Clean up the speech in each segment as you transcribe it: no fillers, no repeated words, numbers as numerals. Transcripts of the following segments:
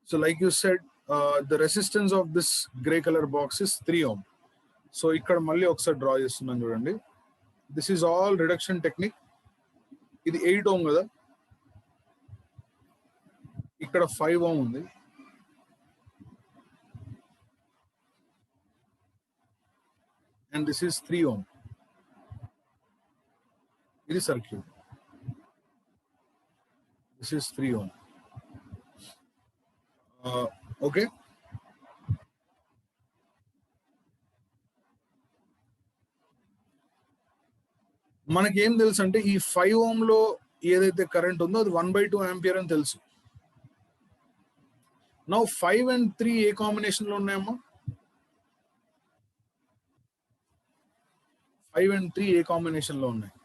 So like you said, the resistance of this gray color box is 3 ohm. So ikkada malli oksa draw chestunnanu chudandi. This is all reduction technique. Idi 8 ohm kada, ikkada 5 ohm undi. And this is 3 ohm. This circuit. This is 3 ohm. Okay. మనకి ఏం తెలుసు అంటే ఈ 5 ohm లో ఏదైతే current ఉందో అది 1/2 ampere అని తెలుసు. నౌ 5 and 3 ఏ కాంబినేషన్ లో ఉన్నాయమ్మా? 5 and 3 ఏ కాంబినేషన్ లో ఉన్నాయి?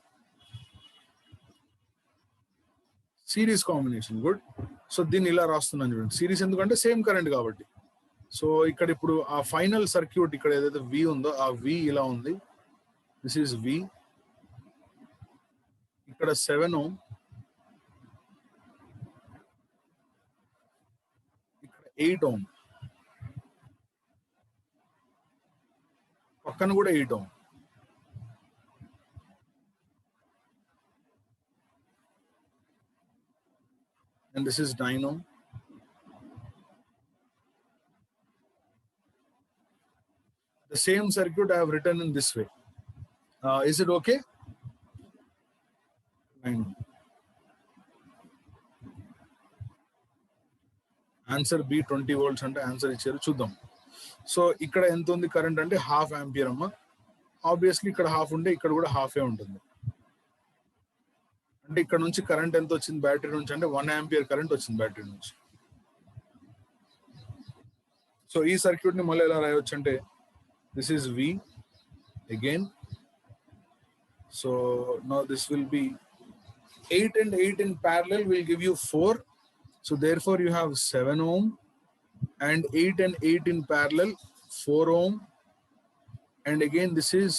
Series combination. గుడ్. సో దీన్ని ఇలా రాస్తున్నాను చూడండి. సిరీస్ ఎందుకంటే సేమ్ కరెంట్ కాబట్టి. సో ఇక్కడ ఇప్పుడు ఆ ఫైనల్ సర్క్యూట్ ఇక్కడ ఏదైతే వి ఉందో ఆ వి ఇలా ఉంది. దిస్ ఈస్ వి. ఇక్కడ 7 ohm, ఇక్కడ 8 ohm, పక్కన కూడా 8 ohm. And this is 9 ohm. The same circuit I have written in this way. Is it okay? 9 ohm. Answer B 20 volts అంటే ఆన్సర్ ఇచ్చారు. చూద్దాం. సో ఇక్కడ ఎంత ఉంది కరెంట్ అంటే 1/2 ఆంపియర్ అమ్మా. ఆబ్వియస్లీ ఇక్కడ హాఫ్ ఉంటే ఇక్కడ కూడా హాఫే ఉంటుంది. అంటే ఇక్కడ నుంచి కరెంట్ ఎంత వచ్చింది బ్యాటరీ నుంచి అంటే 1 ఆంపియర్ కరెంట్ వచ్చింది బ్యాటరీ నుంచి. సో ఈ సర్క్యూట్ ని మళ్ళీ ఎలా రాయవచ్చు అంటే this is V again. So now this will be 8 and 8 in parallel will give you 4. So therefore you have 7 ohm and 8 and 8 in parallel 4 ohm, and again this is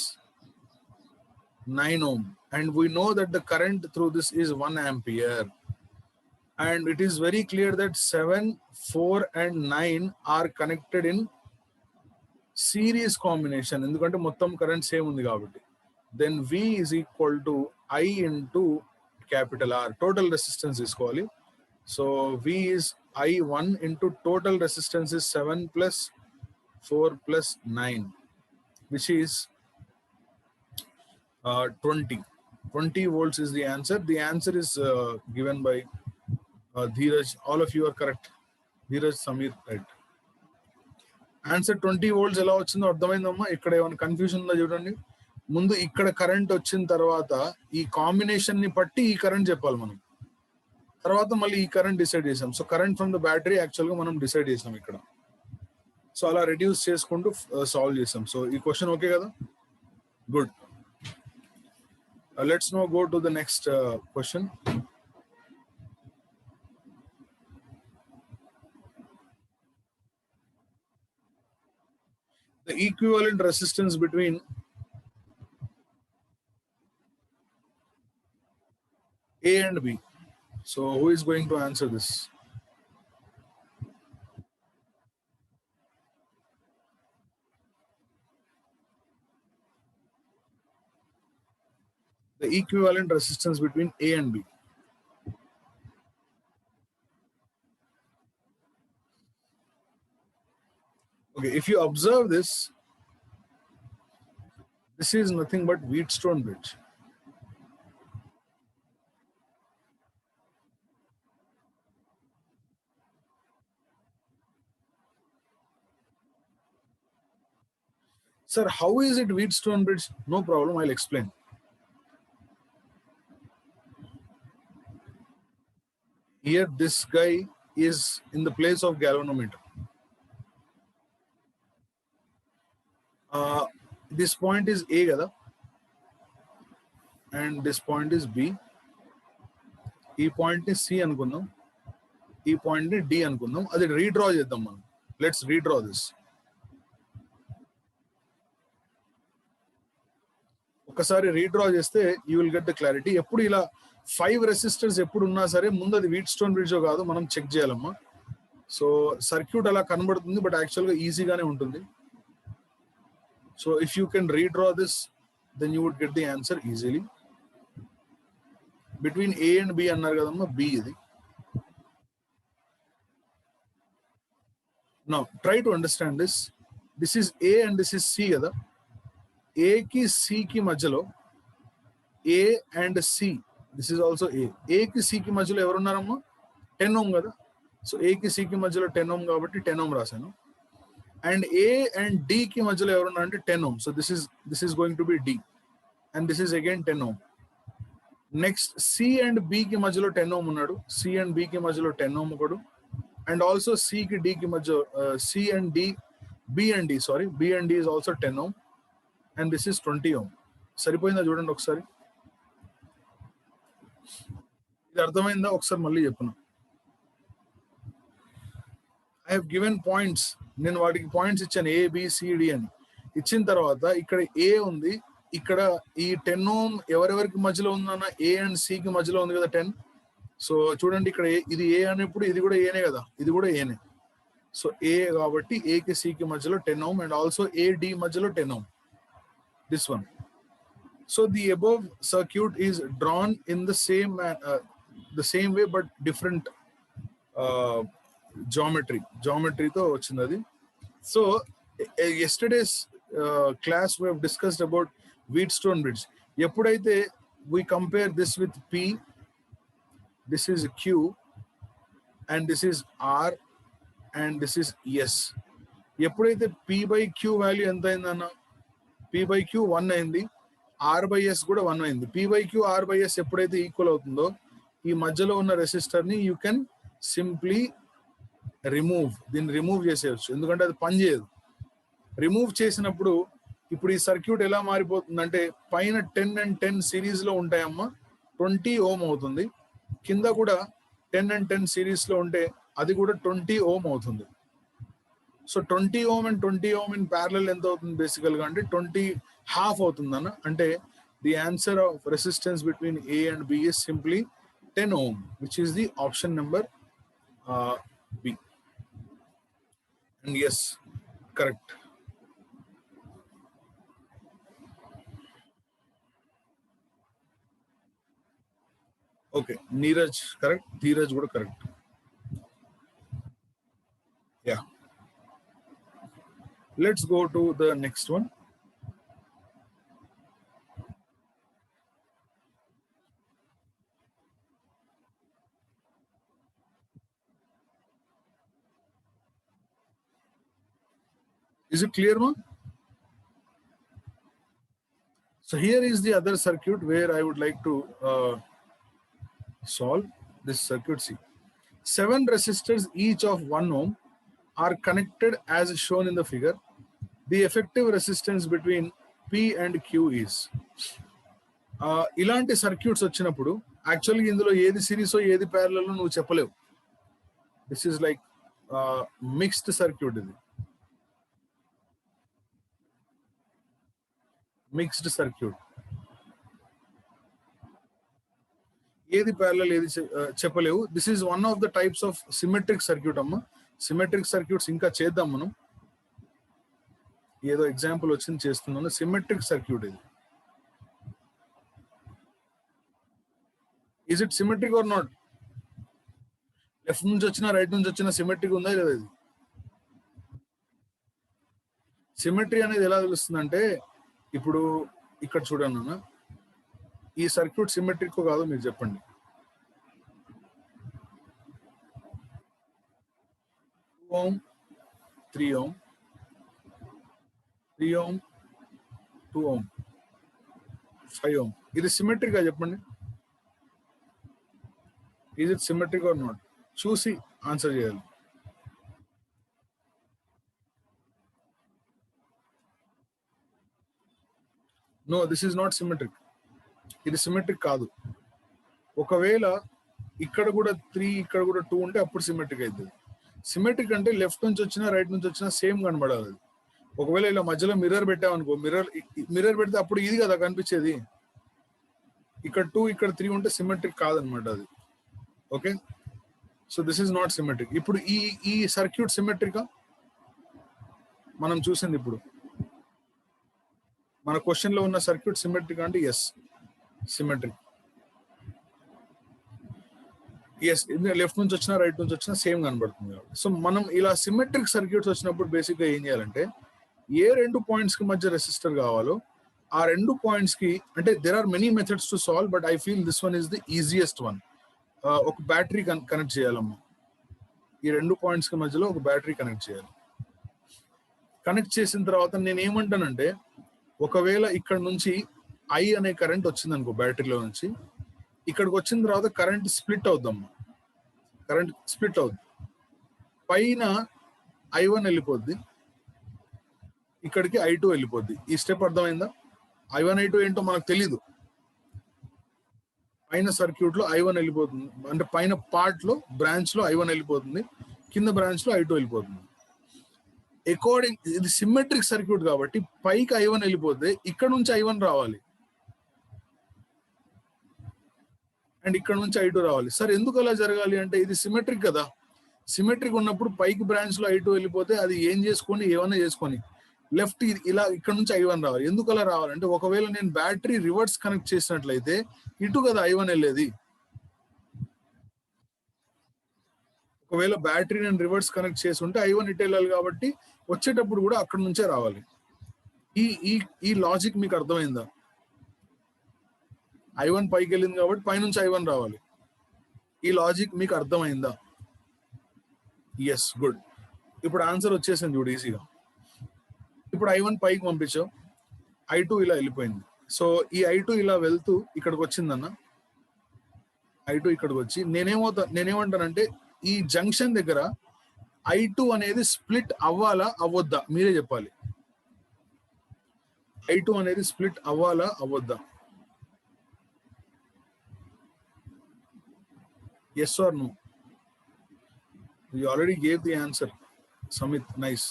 9 ohm, and we know that the current through this is 1 ampere, and it is very clear that 7, 4 and 9 are connected in series combination ఎందుకంటే మొత్తం current same ఉంది కాబట్టి. Then V is equal to I into capital R. Total resistance తీసుకోవాలి. So V is I1 into total resistance is 7 plus 4 plus 9, which is 20. 20 volts is the answer. The answer is given by Dheeraj. All of you are correct. Dheeraj, Samir, right. Answer 20 volts ఎలా వచ్చిందో అర్థమైందమ్మా? ఇక్కడ ఏమైనా confusion ఉందా చూడండి. ముందు ఇక్కడ current వచ్చిన తర్వాత ఈ కాంబినేషన్ ని బట్టి ఈ కరెంట్ చెప్పాలి మనం. తర్వాత మళ్ళీ ఈ కరెంట్ డిసైడ్ చేసాం. So current from the battery actual గా మనం డిసైడ్ చేసాం ఇక్కడ. సో అలా రెడ్యూస్ చేసుకుంటూ సాల్వ్ చేసాం. సో ఈ క్వశ్చన్ ఓకే కదా? Good. Let's know go to the next question. The equivalent resistance between A and B. So who is going to answer this? The equivalent resistance between A and B. Okay, if you observe this, this is nothing but Wheatstone bridge. Sir, how is it Wheatstone bridge? No problem, I'll explain. Here, this guy is in the place of galvanometer. This point is A kada, and this point is B. E point is C అనుకుందాం, ఈ point ని D అనుకుందాం. అది redraw చేద్దాం మనం. Let's redraw this. ఒకసారి redraw చేస్తే you will get the clarity. ఎప్పుడు ఇలా 5 రెసిస్టర్స్ ఎప్పుడు ఉన్నా సరే ముందు అది వీట్ స్టోన్ బ్రిడ్జ్ కాదు మనం చెక్ చేయాలమ్మా. సో సర్క్యూట్ అలా కనబడుతుంది, బట్ యాక్చువల్గా ఈజీగానే ఉంటుంది. So if you can redraw this, then you would get the answer easily. Between A and B అన్నారు కదమ్మా, బి ఇది. Now try to understand this. This is A and this is C కదా. A కి C కి మధ్యలో, A and C, this is also A. A కి C కి మధ్యలో ఎవరు ఉన్నారమ్మా? 10 ohm కదా. సో A కి C కి మధ్యలో 10 ohm కాబట్టి 10 ohm రాశాను. అండ్ A and D కి మధ్యలో ఎవరు ఉన్నారంటే 10 ohm. So this is going to be D. And this is again 10 ohm. Next C and B కి మధ్యలో 10 ohm ఉన్నాడు. C and B కి మధ్యలో 10 ohm ఒకడు. And also C ki D ki major, C and D, B and D, sorry, B and D is also 10 ohm, and this is 20 ohm. సరిపోయిందా చూడండి ఒకసారి. ఇది అర్థమైందా ఒకసారి మళ్ళీ చెప్పను. ఐ హావ్ గివెన్ పాయింట్స్, నేను వాటికి పాయింట్స్ ఇచ్చాను A B C D అని. ఇచ్చిన తర్వాత ఇక్కడ A ఉంది, ఇక్కడ ఈ 10 ohm ఎవరెవరికి మధ్యలో ఉందన్న A and C కి మధ్యలో ఉంది కదా 10. సో చూడండి ఇక్కడ ఇది ఏ అనేప్పుడు ఇది కూడా ఏనే కదా, ఇది కూడా ఏనే. సో ఏ కాబట్టి ఏ కి సి కి మధ్యలో 10 ohm and also A D మధ్యలో 10 ohm, this one. So the above circuit is drawn in the same way but different జామెట్రీతో వచ్చింది అది. So yesterday's class we have discussed about Wheatstone bridge. ఎప్పుడైతే we compare this with P, this is Q and this is R and this is S. ఎప్పుడైతే P by Q value ఎంత అయిందన్న, P by Q 1 అయింది, R by S కూడా 1 అయింది. P by Q R by S ఎప్పుడైతే equal అవుతుందో ఈ మధ్యలో ఉన్న రెసిస్టర్ని యూ కెన్ సింప్లీ దీన్ని రిమూవ్ చేసేయచ్చు, ఎందుకంటే అది పనిచేయదు. రిమూవ్ చేసినప్పుడు ఇప్పుడు ఈ సర్క్యూట్ ఎలా మారిపోతుందంటే పైన 10 and 10 సిరీస్లో ఉంటాయమ్మా, 20 ohm అవుతుంది. కింద కూడా 10 and 10 సిరీస్లో ఉంటే అది కూడా 20 ohm అవుతుంది. So 20 ohm and 20 ohm in parallel ఎంత అవుతుంది బేసికల్గా అంటే 20 half అవుతుందన్న. అంటే the answer of resistance between A and B is simply 10 ohm, which is the option number B. And yes, correct. Okay, Neeraj correct, Dheeraj would correct. Yeah. Let's go to the next one. Is it clear, man? So here is the other circuit where I would like to solve this circuit. See, 7 resistors each of 1 ohm are connected as shown in the figure. The effective resistance between P and Q is. ఇలాంటి circuits వచ్చినప్పుడు యాక్చువల్గా ఇందులో ఏది series ఏది parallel నువ్వు చెప్పలేవు. This is like mixed circuit. ఇది mixed circuit, ఏది ప్యారలల్ ఏది చెప్పలేవు. This is one of the types of symmetric circuit అమ్మ. సిమెట్రిక్ సర్క్యూట్స్ ఇంకా చేద్దాం మనం, ఏదో ఎగ్జాంపుల్ వచ్చింది చేస్తున్నాను. సిమెట్రిక్ సర్క్యూట్ ఇది. Is it symmetric or not? Left నుంచి వచ్చినా రైట్ నుంచి వచ్చినా సిమెట్రిక్ ఉందా లేదా? ఇది సిమెట్రీ అనేది ఎలా తెలుస్తుందంటే ఇప్పుడు ఇక్కడ చూడండి అన్న, ఈ సర్క్యూట్ సిమెట్రిక్ కాదు మీరు చెప్పండి. 2 ohm 3 ohm 3 ohm 2 ohm 5 ohm, ఇది సిమెట్రిక్ గా చెప్పండి. Is it symmetric or not? చూసి ఆన్సర్ చేయాలి. No, this is not symmetric. ఇది సిమెట్రిక్ కాదు. ఒకవేళ ఇక్కడ కూడా 3 ఇక్కడ కూడా 2 ఉంటే అప్పుడు సిమెట్రిక్ అవుతుంది. సిమెట్రిక్ అంటే లెఫ్ట్ నుంచి వచ్చినా రైట్ నుంచి వచ్చినా సేమ్ కనబడాలి. ఒకవేళ ఇలా మధ్యలో మిర్రర్ పెట్టామనుకో, మిర్రర్ పెడితే అప్పుడు ఇది కదా కనిపించేది. ఇక్కడ 2 ఇక్కడ 3 ఉంటే సిమెట్రిక్ కాదనమాట అది. Okay, so this is not symmetric. ఇప్పుడు ఈ సర్క్యూట్ సిమెట్రికా మనం చూసింది? ఇప్పుడు మన క్వశ్చన్ లో ఉన్న సర్క్యూట్ సిమెట్రిక్ అంటే ఎస్, సిమెట్రిక్. ఎస్, లెఫ్ట్ నుంచి వచ్చినా రైట్ నుంచి వచ్చినా సేమ్ కనబడుతుంది కాబట్టి. సో మనం ఇలా సిమెట్రిక్ సర్క్యూట్స్ వచ్చినప్పుడు బేసిక్ గా ఏం చేయాలంటే, ఏ 2 పాయింట్స్ కి మధ్య రెసిస్టర్ కావాలో ఆ 2 పాయింట్స్ కి, అంటే there are many methods to solve, but I feel this one is the easiest one. ఒక బ్యాటరీ కనెక్ట్ చేయాలమ్మా. ఈ 2 పాయింట్స్ కి మధ్యలో ఒక బ్యాటరీ కనెక్ట్ చేయాలి. కనెక్ట్ చేసిన తర్వాత నేను ఏమంటానంటే, ఒకవేళ ఇక్కడ నుంచి ఐ అనే కరెంట్ వచ్చింది అనుకో బ్యాటరీలో నుంచి, ఇక్కడికి వచ్చిన తర్వాత కరెంట్ స్ప్లిట్ అవుద్దమ్మా. కరెంట్ స్ప్లిట్ అవుద్ది. పైన I1 వెళ్ళిపోద్ది, ఇక్కడికి I2 వెళ్ళిపోద్ది. ఈ స్టెప్ అర్థమైందా? I1 I2 ఏంటో మనకు తెలీదు. పైన సర్క్యూట్ లో I1 వెళ్ళిపోతుంది, అంటే పైన పార్ట్ లో బ్రాంచ్ లో I1 వెళ్ళిపోతుంది, కింద బ్రాంచ్ లో I2 వెళ్ళిపోతుంది. అకార్డింగ్, ఇది సిమెట్రిక్ సర్క్యూట్ కాబట్టి పైకి I1 వెళ్ళిపోతే ఇక్కడ నుంచి I1 రావాలి అండ్ ఇక్కడ నుంచి I2 రావాలి. సార్ ఎందుకు అలా జరగాలి అంటే, ఇది సిమెట్రిక్ కదా. సిమెట్రిక్ ఉన్నప్పుడు పైకి బ్రాంచ్ లో I2 వెళ్ళిపోతే అది ఏం చేసుకొని ఏమన్నా చేసుకొని లెఫ్ట్ ఇలా ఇక్కడ నుంచి I1 రావాలి. ఎందుకు అలా రావాలంటే, ఒకవేళ నేను బ్యాటరీ రివర్స్ కనెక్ట్ చేసినట్లయితే ఇటు కదా I1 వెళ్ళేది. ఒకవేళ బ్యాటరీ నేను రివర్స్ కనెక్ట్ చేసి ఉంటే I1 ఇటు వెళ్ళాలి, కాబట్టి వచ్చేటప్పుడు కూడా అక్కడ నుంచే రావాలి. ఈ లాజిక్ మీకు అర్థమైందా? I1 పైకి వెళ్ళింది కాబట్టి పైనుంచి I1 రావాలి. ఈ లాజిక్ మీకు అర్థమైందా? Yes, good. ఇప్పుడు ఆన్సర్ వచ్చేసింది చూడు ఈజీగా. ఇప్పుడు I1 పైకి పంపించావు, I2 ఇలా వెళ్ళిపోయింది. సో ఈ I2 ఇలా వెళ్తూ ఇక్కడికి వచ్చిందన్న, I2 ఇక్కడికి వచ్చి నేనేమంటానంటే, ఈ జంక్షన్ దగ్గర I2 అనేది స్ప్లిట్ అవ్వాలా అవ్వద్దా మీరే చెప్పాలి. I2 అనేది స్ప్లిట్ అవ్వాలా అవ్వద్దా? Yes or no? You already gave the answer, Samit. Nice.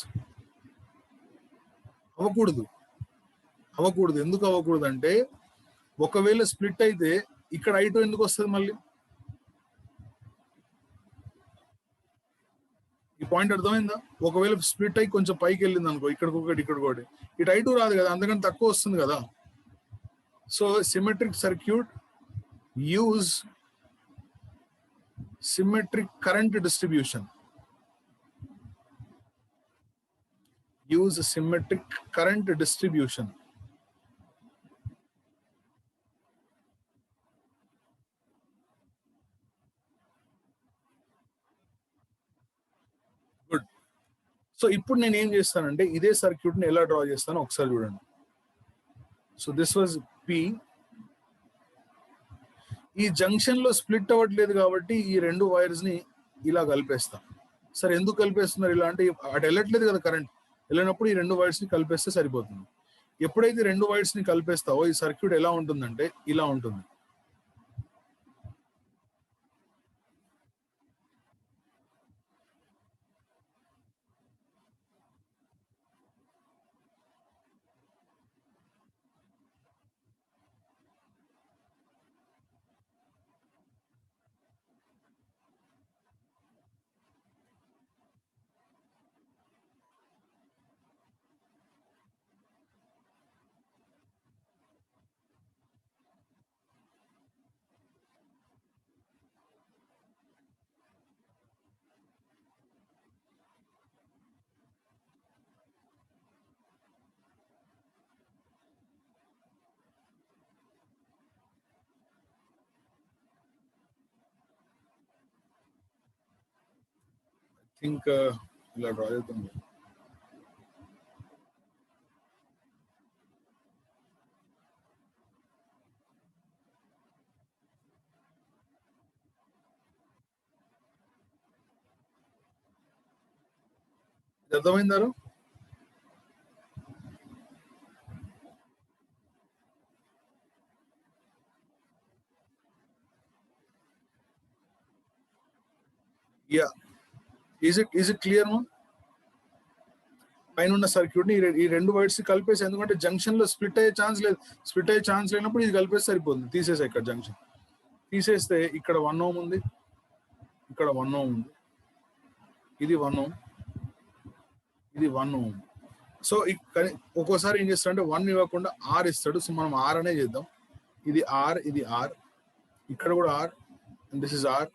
అవ్వకూడదు. ఎందుకు అవ్వకూడదు అంటే, ఒకవేళ స్ప్లిట్ అయితే ఇక్కడ I2 ఎందుకు వస్తుంది మళ్ళీ? ఈ పాయింట్ అర్థమైందా? ఒకవేళ స్ప్లిట్ అయి కొంచెం పైకి వెళ్ళింది అనుకో, ఇక్కడికొకటి ఇక్కడికొకటి, ఇటు I2 రాదు కదా, అందుకని తక్కువ వస్తుంది కదా. So symmetric circuit use symmetric current distribution. Use symmetric current distribution. Good. So ఇప్పుడు నేను ఏం చేస్తానంటే, ఇదే సర్క్యూట్ ని ఎలా డ్రా చేస్తానో ఒకసారి చూడండి. So this was P. ఈ జంక్షన్ లో స్ప్లిట్ అవ్వట్లేదు కాబట్టి ఈ 2 వైర్స్ ని ఇలా కలిపేస్తాం. సరే ఎందుకు కలిపేస్తున్నారు ఇలా అంటే, అటు వెళ్ళట్లేదు కదా కరెంట్, వెళ్ళినప్పుడు ఈ 2 వైర్స్ ని కలిపేస్తే సరిపోతుంది. ఎప్పుడైతే 2 వైర్స్ ని కలిపేస్తావో ఈ సర్క్యూట్ ఎలా ఉంటుందంటే ఇలా ఉంటుంది. థింక్ ఇలా డ్రా చేద్దాం. అర్థమైందారు? యా, ఈజ్ ఇట్ క్లియర్ మా? పైన ఉన్న సర్క్యూట్ ని ఈ 2 వైర్స్ కలిపేసి, ఎందుకంటే జంక్షన్ లో స్ప్లిట్ అయ్యే ఛాన్స్ లేదు. స్ప్లిట్ అయ్యే ఛాన్స్ లేనప్పుడు ఇది కలిపేసి సరిపోతుంది. తీసేసా, ఇక్కడ జంక్షన్ తీసేస్తే ఇక్కడ 1 ohm ఉంది, ఇక్కడ 1 ohm ఉంది, ఇది 1 ohm, ఇది 1 ohm. సో ఒక్కోసారి ఏం చేస్తాడంటే 1 ఇవ్వకుండా ఆర్ ఇస్తాడు. సో మనం ఆర్ అనే చేద్దాం. ఇది ఆర్, ఇది ఆర్, ఇక్కడ కూడా R, and this is R,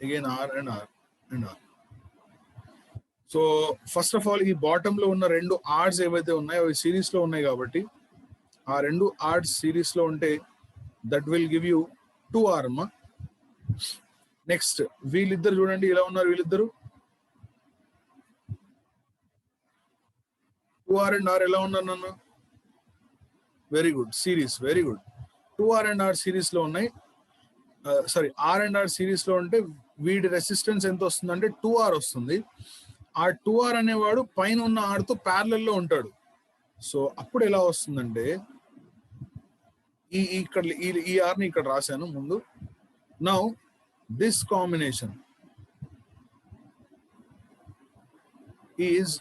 again R and R and R. So first of all ఈ బాటమ్ లో ఉన్న 2 ఆర్స్ ఏవైతే ఉన్నాయో అవి సిరీస్ లో ఉన్నాయి కాబట్టి ఆ 2 ఆర్స్ సిరీస్ లో ఉంటే that will give you 2R అమ్మా. నెక్స్ట్ వీళ్ళిద్దరు చూడండి ఇలా ఉన్నారు, వీళ్ళిద్దరు 2R అండ్ ఆర్ ఎలా ఉన్నారు నన్ను? Very good, series, very good. 2R and R series లో ఉన్నాయి. Sorry, R and R series లో ఉంటే వీడి రెసిస్టెన్స్ ఎంత వస్తుందంటే 2R వస్తుంది. ఆ 2R అనేవాడు పైన ఉన్న ఆర్తో ప్యారలల్ లో ఉంటాడు. సో అప్పుడు ఎలా వస్తుందంటే ఇక్కడ ఈ ఆర్ని ఇక్కడ రాశాను ముందు. Now this combination is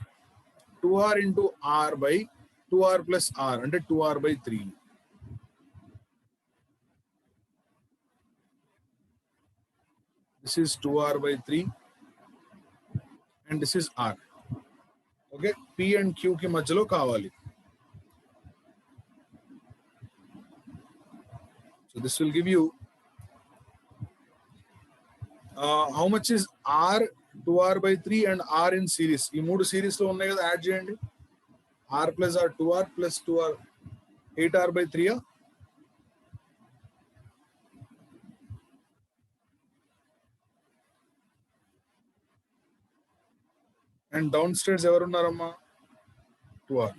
2R into R by 2R plus R అంటే 2R by 3. This is 2R by 3 and this is R. Okay, P and Q కి మధ్యలో కావాలి. So this will give you how much is R, 2R by 3 and R in series. ఈ 3 series లో ఉన్నాయి కదా, add చేయండి. R plus R, 2R plus 2R, 8R by 3. And downstairs ఎవరున్నారమ్మా? 2R.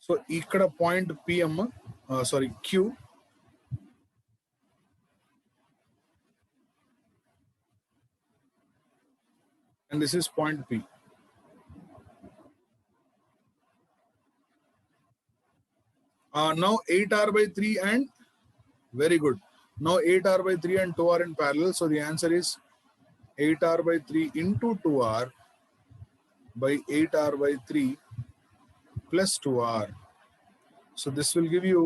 So ఇక్కడ పాయింట్ P అమ్మ, sorry Q, and this is point P. Now 8R by 3 and very good. Now 8R by 3 and 2R in parallel. So the answer is 8R by 3 into 2R by 8R by 3 plus 2R. So this will give you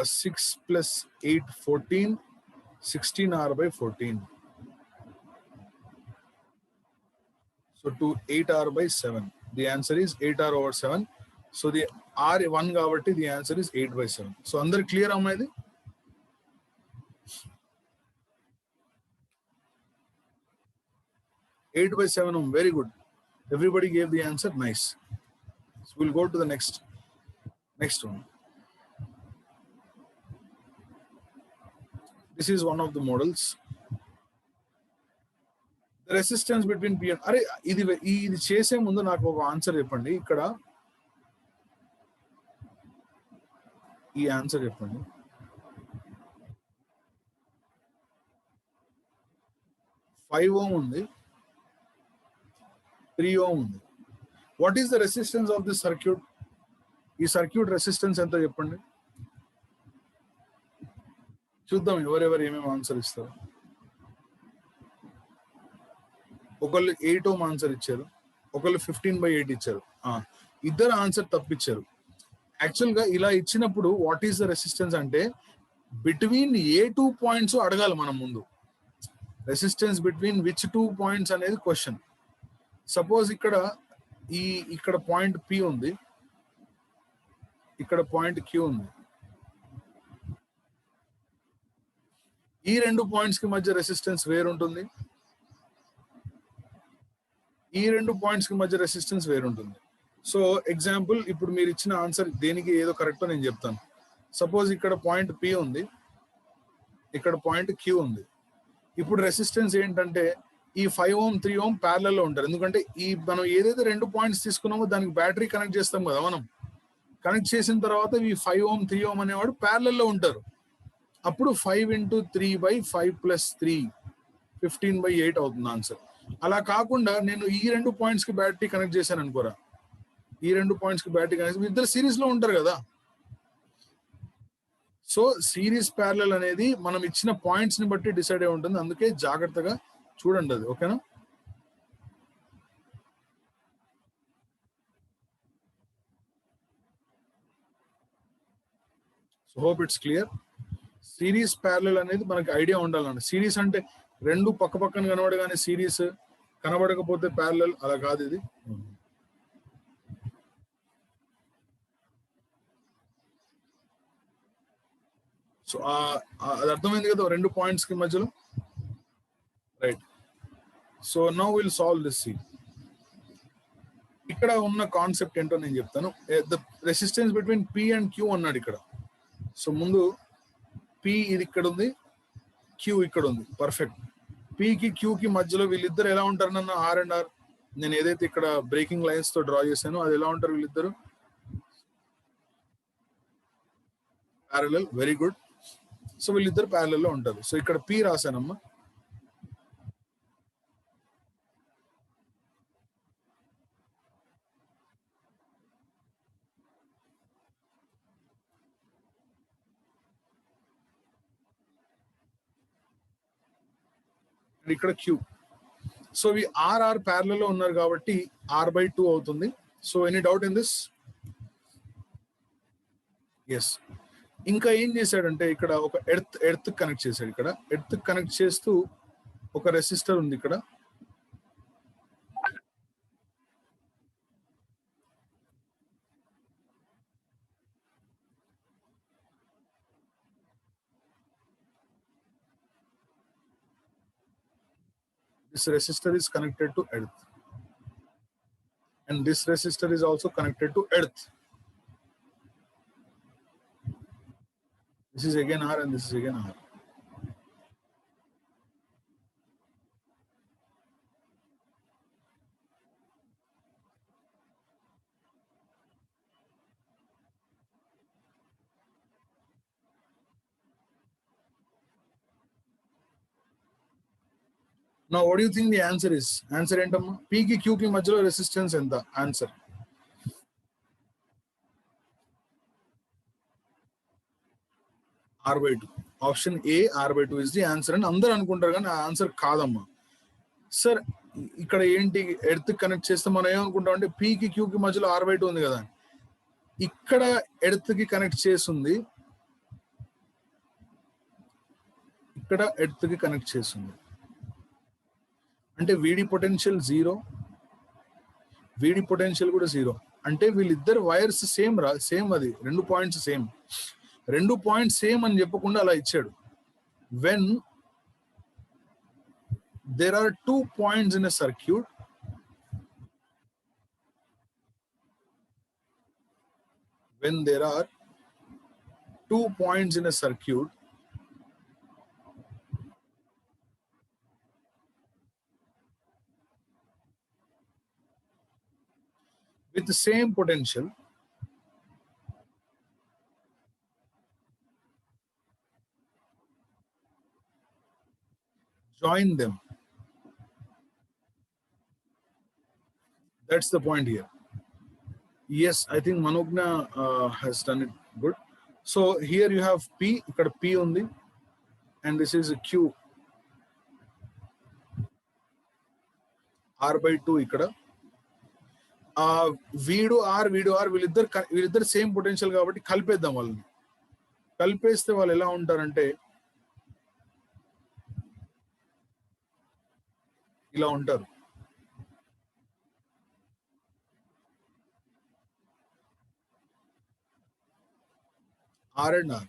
6 plus 8, 14, 16R by 14. So to 8R by 7. The answer is 8R over 7. So the R1 కాబట్టి the answer is 8 by 7. So అందరు clear అమ్మా ఇది? Eight by 7. Very good. Everybody gave the answer. Nice. So we'll go to the next one. This is one of the models. The resistance between P and అరే ఇది చేసే ముందు నాకు ఒక answer చెప్పండి. ఇక్కడ ఈ ఆన్సర్ చెప్పండి. 5 ohm ఉంది, 3 ohm ఉంది. What is the resistance of this circuit? ఈ సర్క్యూట్ రెసిస్టెన్స్ ఎంత చెప్పండి చూద్దాం. ఎవరెవరు ఏమేమి ఆన్సర్ ఇస్తారు. ఒకళ్ళు 8 ohm ఆన్సర్ ఇచ్చారు, ఒకళ్ళు 15/8 ఇచ్చారు. ఇద్దరు ఆన్సర్ తప్పిచ్చారు. యాక్చువల్గా ఇలా ఇచ్చినప్పుడు వాట్ ఈస్ ద రెసిస్టెన్స్ అంటే బిట్వీన్ ఏ 2 పాయింట్స్ అడగాలి మనం ముందు. రెసిస్టెన్స్ బిట్వీన్ విచ్ 2 పాయింట్స్ అనేది క్వశ్చన్. సపోజ్ ఇక్కడ పాయింట్ P ఉంది, ఇక్కడ పాయింట్ Q ఉంది. ఈ 2 పాయింట్స్ కి మధ్య రెసిస్టెన్స్ వేరుంటుంది, ఈ 2 పాయింట్స్ కి మధ్య రెసిస్టెన్స్ వేరుంటుంది. సో ఎగ్జాంపుల్, ఇప్పుడు మీరు ఇచ్చిన ఆన్సర్ దేనికి ఏదో కరెక్టో నేను చెప్తాను. సపోజ్ ఇక్కడ పాయింట్ P ఉంది, ఇక్కడ పాయింట్ Q ఉంది. ఇప్పుడు రెసిస్టెన్స్ ఏంటంటే ఈ 5 ohm 3 ohm ప్యారలల్ లో ఉంటారు. ఎందుకంటే మనం ఏదైతే 2 పాయింట్స్ తీసుకున్నామో దానికి బ్యాటరీ కనెక్ట్ చేస్తాం కదా. మనం కనెక్ట్ చేసిన తర్వాత ఈ 5 ohm 3 ohm అనేవాడు ప్యారలల్ లో ఉంటారు. అప్పుడు 5 into 3 by 5 plus 3, 15/8 అవుతుంది ఆన్సర్. అలా కాకుండా నేను ఈ 2 పాయింట్స్ కి బ్యాటరీ కనెక్ట్ చేశాను అనుకోరా, ఈ 2 పాయింట్స్ కి బ్యాటరీ కనెక్ట్, ఇద్దరు సిరీస్ లో ఉంటారు కదా. సో సిరీస్ ప్యారలల్ అనేది మనం ఇచ్చిన పాయింట్స్ ని బట్టి డిసైడ్ అయి ఉంటుంది. అందుకే జాగ్రత్తగా చూడండి అది. ఓకేనా? So hope it's clear. Series parallel అనేది మనకి ఐడియా ఉండాలండి. సిరీస్ అంటే రెండు పక్క పక్కన కనబడగానే సిరీస్, కనబడకపోతే ప్యారలల్, అలా కాదు ఇది. సో అది అర్థమైంది కదా రెండు పాయింట్స్ కి మధ్యలో, right. So now will solve this. ఇక్కడ ఉన్న కాన్సెప్ట్ ఏంటో నేను చెప్తాను. The resistance between P and Q అన్నాడు ఇక్కడ. సో ముందు పి ఇది ఇక్కడ ఉంది, క్యూ ఇక్కడ ఉంది, పర్ఫెక్ట్. పికి క్యూకి మధ్యలో వీళ్ళిద్దరు ఎలా ఉంటారు నన్ను ఆర్ అండ్ ఆర్, నేను ఏదైతే ఇక్కడ బ్రేకింగ్ లైన్స్ తో డ్రా చేశానో అది ఎలా ఉంటారు వీళ్ళిద్దరు, ప్యారలల్. Very good. సో వీళ్ళిద్దరు ప్యారలల్ లో ఉంటారు. సో ఇక్కడ పి రాశానమ్మా. ఇక్కడ క్యూ. సో ఈ ఆర్ ప్యారలల్ లో ఉన్నారు కాబట్టి R/2 అవుతుంది. So any doubt in this? Yes. ఇంకా ఏం చేశాడంటే ఇక్కడ ఒక ఎర్త్ కనెక్ట్ చేశాడు. ఇక్కడ ఎర్త్ కనెక్ట్ చేస్తూ ఒక రెసిస్టర్ ఉంది ఇక్కడ. This resistor is connected to earth, and this resistor is also connected to earth. This is again R and this is again R. Now what do you think the answer is? Answer ఏంటమ్మా? P కి Q కి మధ్యలో resistance ఎంత? Answer R/2. Option A R/2 is the answer అని అందరూ అనుకుంటారు, కానీ ఆ ఆన్సర్ కాదమ్మా. సార్ ఇక్కడ ఏంటి, ఎర్త్ కనెక్ట్ చేస్తే మనం ఏమనుకుంటాం అంటే P కి Q కి మధ్యలో R/2 ఉంది కదా. ఇక్కడ ఎర్త్ కి కనెక్ట్ చేస్తుంది, ఇక్కడ ఎర్త్ కి కనెక్ట్ చేస్తుంది. అంటే వీడి పొటెన్షియల్ 0, వీడి పొటెన్షియల్ కూడా 0. అంటే వీళ్ళిద్దరు వైర్స్ సేమ్ సేమ్, అది 2 పాయింట్స్ సేమ్. 2 పాయింట్స్ సేమ్ అని చెప్పకుండా అలా ఇచ్చాడు. When there are 2 points in a circuit, when there are 2 points in a circuit, with the same potential, join them. That's the point here. Yes, I think Manogna has done it good. So here you have P, ikkada P undi, and this is a Q. R/2 ikkada. వీడు R వీళ్ళిద్దరు same potential కాబట్టి కలిపేద్దాం వాళ్ళని. కలిపేస్తే వాళ్ళు ఎలా ఉంటారంటే ఇలా ఉంటారు. R and R.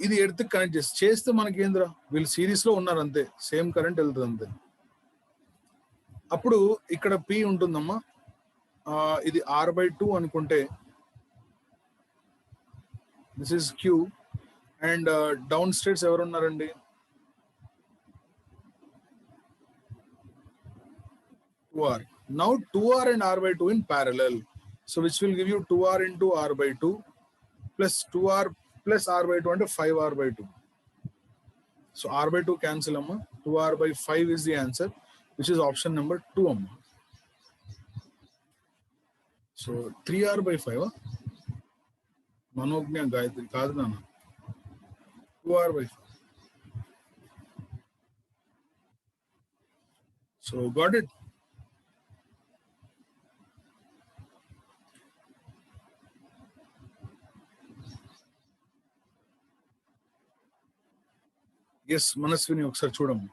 ఇది ఎర్త్ కనెక్ట్ చేస్తే మనకి ఏంద్రా, వీళ్ళు సిరీస్ లో ఉన్నారు అంతే, సేమ్ కరెంట్ వెళ్తుంది అంతే. అప్పుడు ఇక్కడ P ఉంటుందమ్మా. ఇది R/2 అనుకుంటే this is Q, and down states ఎవరు ఉన్నారండి? 2R. Now 2R and R/2 in parallel. So which will give you 2R into R/2 plus 2R plus R/2 అంటే 5R/2. So R/2 cancel amma. 2R/5 is the answer, which is option number 2 amma. So 3R/5 Manognya Gayatri kaadu nana. 2R/5. So got it? Yes Manaswini, ఒకసారి చూడము.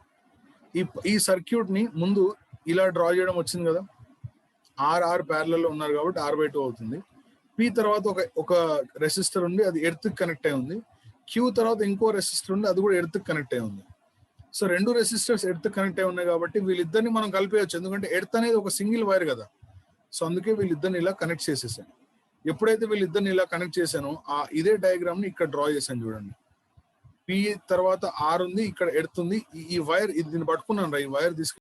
ఈ circuit ని ముందు ఇలా draw చేయడం వచ్చింది కదా, ఆర్ ప్యారలల్ లో ఉన్నారు కాబట్టి R/2 అవుతుంది. పి తర్వాత ఒక రెసిస్టర్ ఉంది, అది ఎర్త్ కనెక్ట్ అయి ఉంది. క్యూ తర్వాత ఇంకో రెసిస్టర్ ఉంది, అది కూడా ఎర్త్ కనెక్ట్ అయి ఉంది. సో 2 రెసిస్టర్స్ ఎర్త్ కనెక్ట్ అయి ఉన్నాయి కాబట్టి వీళ్ళిద్దరిని మనం కలిపేయచ్చు, ఎందుకంటే ఎర్త్ అనేది ఒక సింగిల్ వైర్ కదా. సో అందుకే వీళ్ళిద్దరిని ఇలా కనెక్ట్ చేసేసాను. ఎప్పుడైతే వీళ్ళిద్దరిని ఇలా కనెక్ట్ చేశానో ఇదే డయాగ్రామ్ ని ఇక్కడ డ్రా చేశాను చూడండి. పి తర్వాత ఆర్ ఉంది, ఇక్కడ ఎర్త్ ఉంది. ఈ వైర్ దీన్ని పట్టుకున్నాను రా, ఈ వైర్ తీసుకు